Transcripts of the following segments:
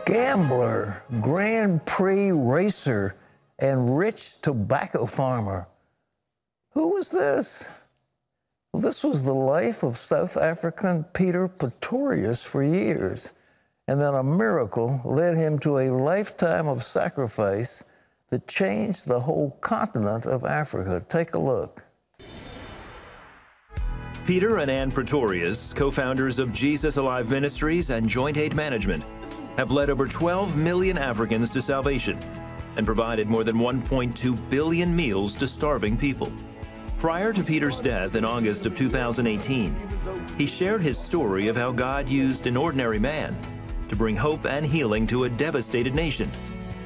Gambler, Grand Prix racer, and rich tobacco farmer. Who was this? Well, this was the life of South African Peter Pretorius for years. And then a miracle led him to a lifetime of sacrifice that changed the whole continent of Africa. Take a look. Peter and Ann Pretorius, co-founders of Jesus Alive Ministries and Joint Aid Management, have led over 12 million Africans to salvation and provided more than 1.2 billion meals to starving people. Prior to Peter's death in August of 2018, he shared his story of how God used an ordinary man to bring hope and healing to a devastated nation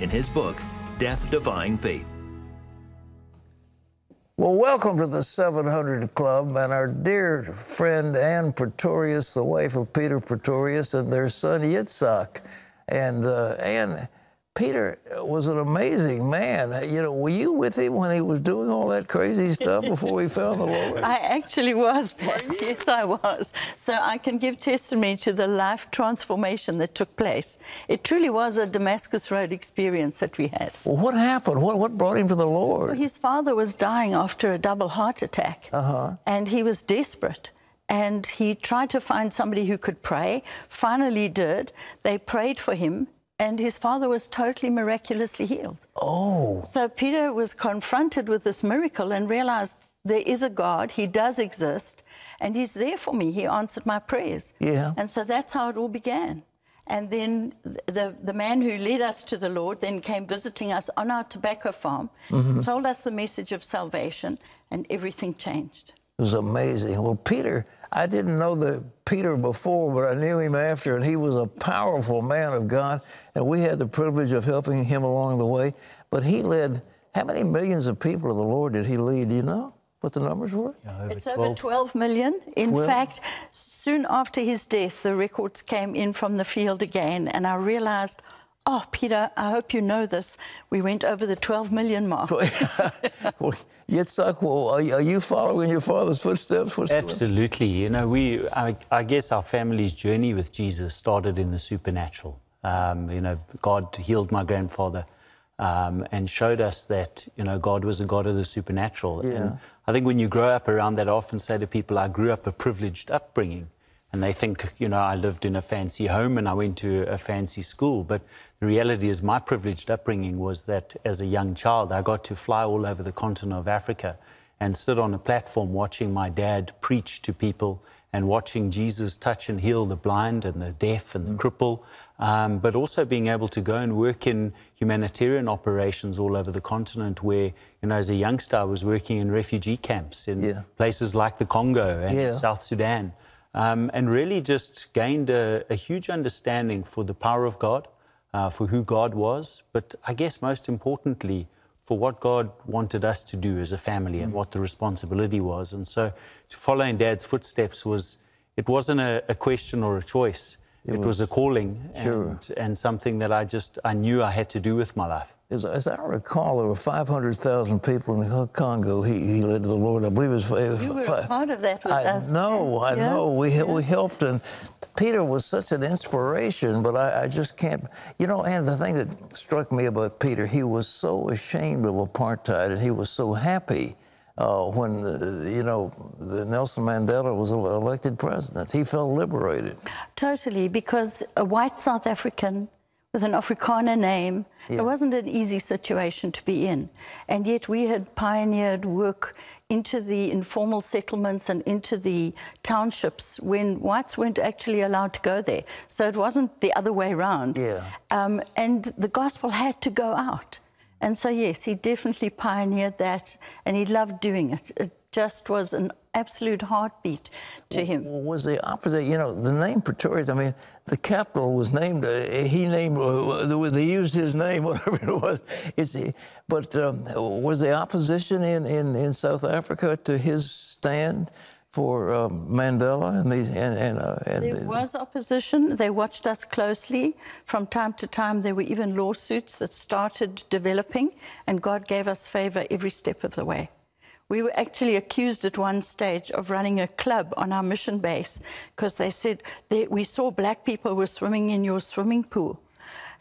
in his book, Death-Defying Faith. Well, welcome to the 700 Club, and our dear friend Ann Pretorius, the wife of Peter Pretorius, and their son Yitzhak. And Ann, Peter was an amazing man. You know, were you with him when he was doing all that crazy stuff before he found the Lord? I actually was, Pat. Yes, I was. So I can give testimony to the life transformation that took place. It truly was a Damascus Road experience that we had. Well, what happened? What brought him to the Lord? Well, his father was dying after a double heart attack, and he was desperate. And he tried to find somebody who could pray, finally did. They prayed for him, and his father was totally miraculously healed. Oh. So Peter was confronted with this miracle and realized there is a God, he does exist, and he's there for me. He answered my prayers. Yeah. And so that's how it all began. And then the man who led us to the Lord then came visiting us on our tobacco farm, told us the message of salvation, and everything changed. It was amazing. Well, Peter, I didn't know the Peter before, but I knew him after, and he was a powerful man of God, and we had the privilege of helping him along the way. But he led, how many millions of people to the Lord did he lead? Do you know what the numbers were? Yeah, over 12 million. In fact, soon after his death, the records came in from the field again, and I realized, oh, Peter, I hope you know this. We went over the 12 million mark. Well, Yitzhak, well, are you following your father's footsteps? Absolutely. You know, I guess our family's journey with Jesus started in the supernatural. You know, God healed my grandfather and showed us that, you know, God was a God of the supernatural. Yeah. And I think when you grow up around that, I often say to people, I grew up a privileged upbringing. And they think, you know, I lived in a fancy home and I went to a fancy school. But the reality is my privileged upbringing was that as a young child, I got to fly all over the continent of Africa and sit on a platform watching my dad preach to people and watching Jesus touch and heal the blind and the deaf and the cripple, but also being able to go and work in humanitarian operations all over the continent where, you know, as a youngster, I was working in refugee camps in places like the Congo and South Sudan. And really just gained a huge understanding for the power of God, for who God was, but I guess most importantly, for what God wanted us to do as a family and what the responsibility was. And so to follow in Dad's footsteps it wasn't a question or a choice. It was a calling and something that I knew I had to do with my life. As I recall, there were 500,000 people in the Congo he led to the Lord. I believe it was... You were a part of that with us. I know. We helped, and Peter was such an inspiration, but I just can't... You know, and the thing that struck me about Peter, he was so ashamed of apartheid, and he was so happy when, you know, Nelson Mandela was elected president. He felt liberated. Totally, because a white South African with an Afrikaner name, it wasn't an easy situation to be in. And yet we had pioneered work into the informal settlements and into the townships when whites weren't actually allowed to go there. So it wasn't the other way around. And the gospel had to go out. And so, yes, he definitely pioneered that, and he loved doing it. It just was an absolute heartbeat to him. Was the opposite, you know, the name Pretorius, I mean, the capital was named, they used his name, whatever it was. But was the opposition in South Africa to his stand for Mandela and these? There was opposition. They watched us closely. From time to time, there were even lawsuits that started developing, and God gave us favor every step of the way. We were actually accused at one stage of running a club on our mission base because they said we saw black people were swimming in your swimming pool.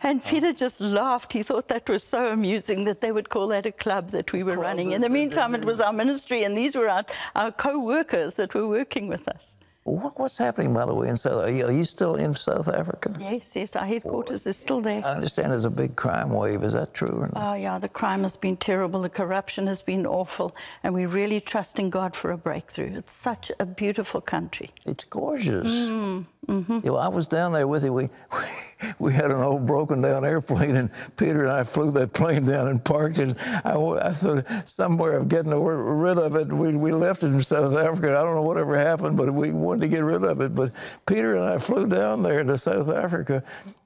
And Peter just laughed. He thought that was so amusing that they would call that a club that we were running. In the meantime, it was our ministry, and these were our co-workers that were working with us. What's happening, by the way, in South Africa? Are you still in South Africa? Yes, our headquarters is still there. I understand there's a big crime wave. Is that true or not? Oh, yeah, the crime has been terrible. The corruption has been awful. And we're really trusting God for a breakthrough. It's such a beautiful country. It's gorgeous. You know, I was down there with you. We had an old broken down airplane, and Peter and I flew that plane down and parked it. I thought somewhere of getting rid of it. We left it in South Africa. I don't know whatever happened, but we wanted to get rid of it. But Peter and I flew down there to South Africa.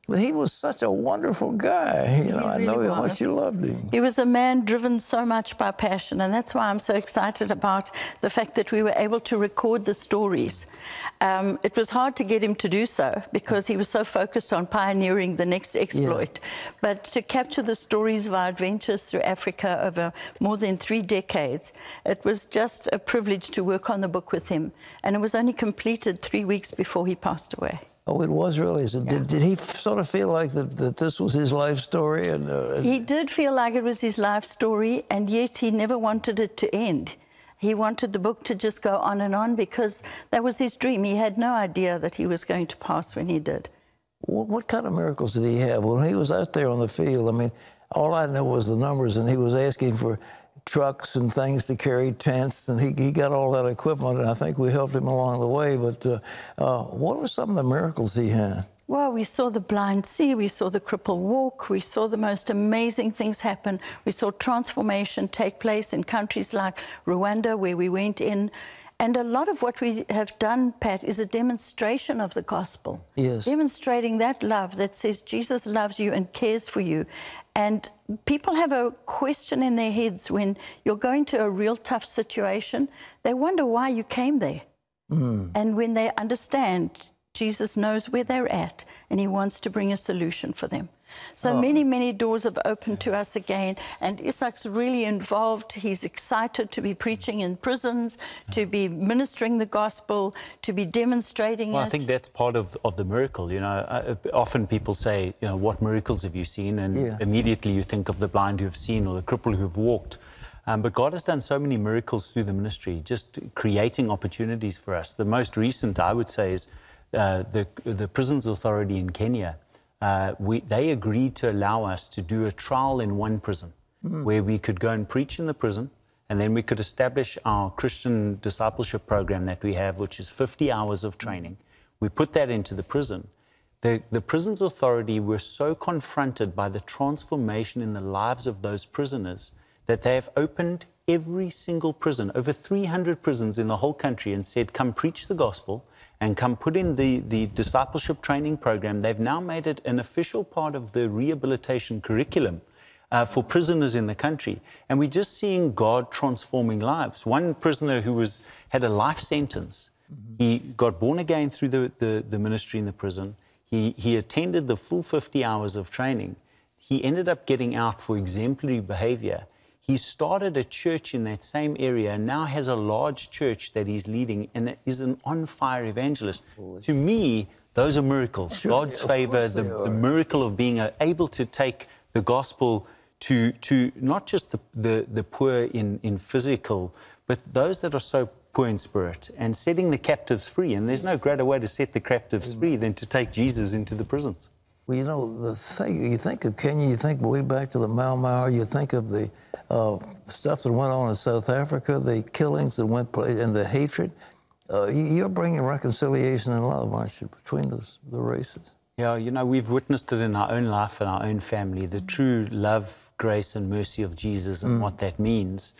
But he was such a wonderful guy. You know, I know how much you loved him. He was a man driven so much by passion, and that's why I'm so excited about the fact that we were able to record the stories. It was hard to get him to do so because he was so focused on pioneering the next exploit. Yeah. But to capture the stories of our adventures through Africa over more than 3 decades, it was just a privilege to work on the book with him. And it was only completed 3 weeks before he passed away. Oh, it was really? So yeah. Did he sort of feel like that this was his life story? And he did feel like it was his life story, and yet he never wanted it to end. He wanted the book to just go on because that was his dream. He had no idea that he was going to pass when he did. What kind of miracles did he have? When he was out there on the field, I mean, all I know was the numbers, and he was asking for trucks and things to carry tents, and he got all that equipment, and I think we helped him along the way. But what were some of the miracles he had? Well, we saw the blind see, we saw the cripple walk, we saw the most amazing things happen. We saw transformation take place in countries like Rwanda, where we went in. And a lot of what we have done, Pat, is a demonstration of the gospel. Yes. Demonstrating that love that says Jesus loves you and cares for you. And people have a question in their heads when you're going to a real tough situation. They wonder why you came there. And when they understand, Jesus knows where they're at, and he wants to bring a solution for them. So many doors have opened to us again, and Isaac's really involved. He's excited to be preaching in prisons, to be ministering the gospel, to be demonstrating it. Well, I think that's part of the miracle. You know, often people say, you know, what miracles have you seen? And immediately you think of the blind who have seen or the cripple who have walked. But God has done so many miracles through the ministry, just creating opportunities for us. The most recent, I would say, is the Prisons Authority in Kenya. They agreed to allow us to do a trial in one prison where we could go and preach in the prison, and then we could establish our Christian discipleship program that we have, which is 50 hours of training. We put that into the prison. The Prisons Authority were so confronted by the transformation in the lives of those prisoners that they have opened every single prison, over 300 prisons in the whole country, and said, come preach the gospel and come put in the discipleship training program. They've now made it an official part of the rehabilitation curriculum for prisoners in the country. And we're just seeing God transforming lives. One prisoner who had a life sentence, he got born again through the ministry in the prison. He attended the full 50 hours of training. He ended up getting out for exemplary behavior. He started a church in that same area and now has a large church that he's leading and is an on-fire evangelist. To me, those are miracles. Sure, God's favor, the miracle of being able to take the gospel to not just the poor in physical, but those that are so poor in spirit, and setting the captives free. And there's no greater way to set the captives free than to take Jesus into the prisons. Well, you know, the thing, you think of Kenya, you think way back to the Mau Mau, you think of the stuff that went on in South Africa, the killings that went place, and the hatred. You're bringing reconciliation and love, aren't you, between the races? Yeah, you know, we've witnessed it in our own life and our own family, the true love, grace, and mercy of Jesus and what that means.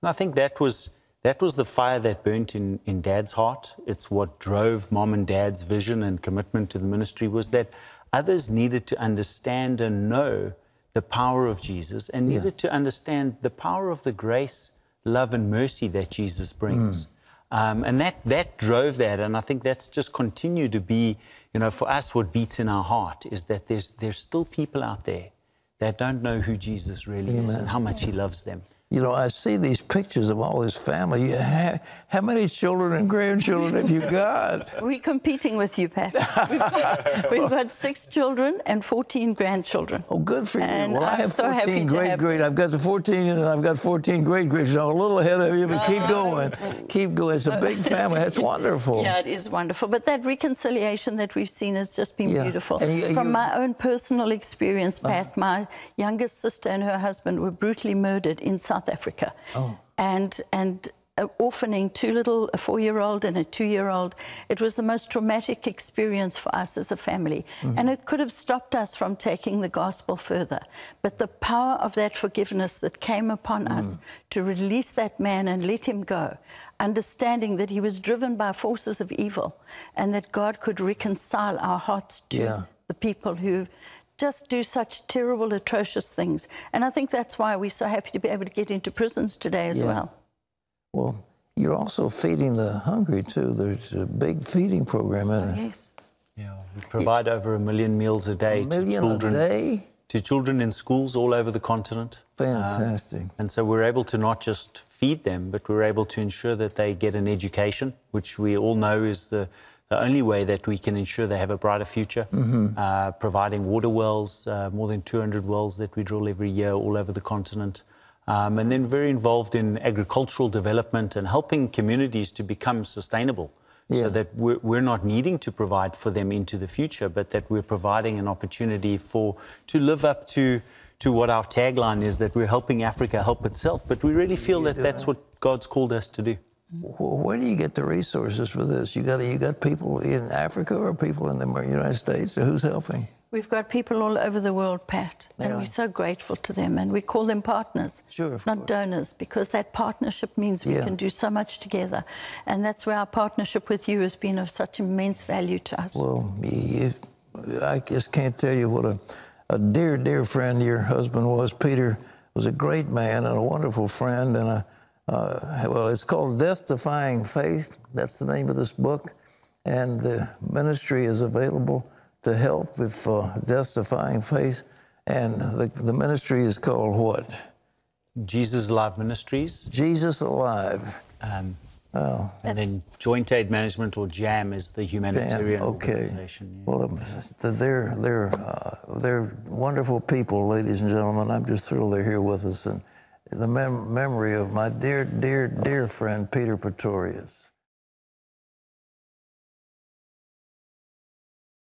And I think that was the fire that burnt in Dad's heart. It's what drove Mom and Dad's vision and commitment to the ministry, was that others needed to understand and know the power of Jesus, and needed to understand the power of the grace, love, and mercy that Jesus brings. And that drove that, and I think that's just continued to be, you know, for us, what beats in our heart is that there's still people out there that don't know who Jesus really is and how much he loves them. You know, I see these pictures of all his family. How many children and grandchildren have you got? We're competing with you, Pat. We've got 6 children and 14 grandchildren. Oh, good for you. And Well, I have so happy 14 to have great. I've got the 14 and I've got 14 great. So I'm a little ahead of you, but keep going. Keep going. It's a big family. That's wonderful. Yeah, it is wonderful. But that reconciliation that we've seen has just been beautiful. And From my own personal experience, Pat, my youngest sister and her husband were brutally murdered in South Africa. Oh. And orphaning 2 little, a 4-year-old and a 2-year-old. It was the most traumatic experience for us as a family. And it could have stopped us from taking the gospel further. But the power of that forgiveness that came upon us to release that man and let him go, understanding that he was driven by forces of evil and that God could reconcile our hearts to the people who just do such terrible, atrocious things. And I think that's why we're so happy to be able to get into prisons today as well. Well, you're also feeding the hungry, too. There's a big feeding program in it. Yes. Yeah, we provide over 1 million meals a day to children. A day? To children in schools all over the continent. Fantastic. And so we're able to not just feed them, but we're able to ensure that they get an education, which we all know is the only way that we can ensure they have a brighter future. Providing water wells, more than 200 wells that we drill every year all over the continent. And then very involved in agricultural development and helping communities to become sustainable. So that we're not needing to provide for them into the future, but that we're providing an opportunity to live up to what our tagline is, that we're helping Africa help itself. But we really feel that that's what God's called us to do. Where do you get the resources for this? You got people in Africa or people in the United States? Or who's helping? We've got people all over the world, Pat, and we're so grateful to them, and we call them partners, not donors, because that partnership means we can do so much together, and that's where our partnership with you has been of such immense value to us. Well, I just can't tell you what a dear, dear friend your husband was. Peter was a great man and a wonderful friend, and well, it's called Death-Defying Faith. That's the name of this book, and the ministry is available to help with Death-Defying Faith. And the ministry is called what? Jesus Alive Ministries. Jesus Alive. And then Joint Aid Management, or JAM, is the humanitarian organization. Yeah. Well, they're wonderful people, ladies and gentlemen. I'm just thrilled they're here with us. And the memory of my dear, dear, dear friend, Peter Pretorius.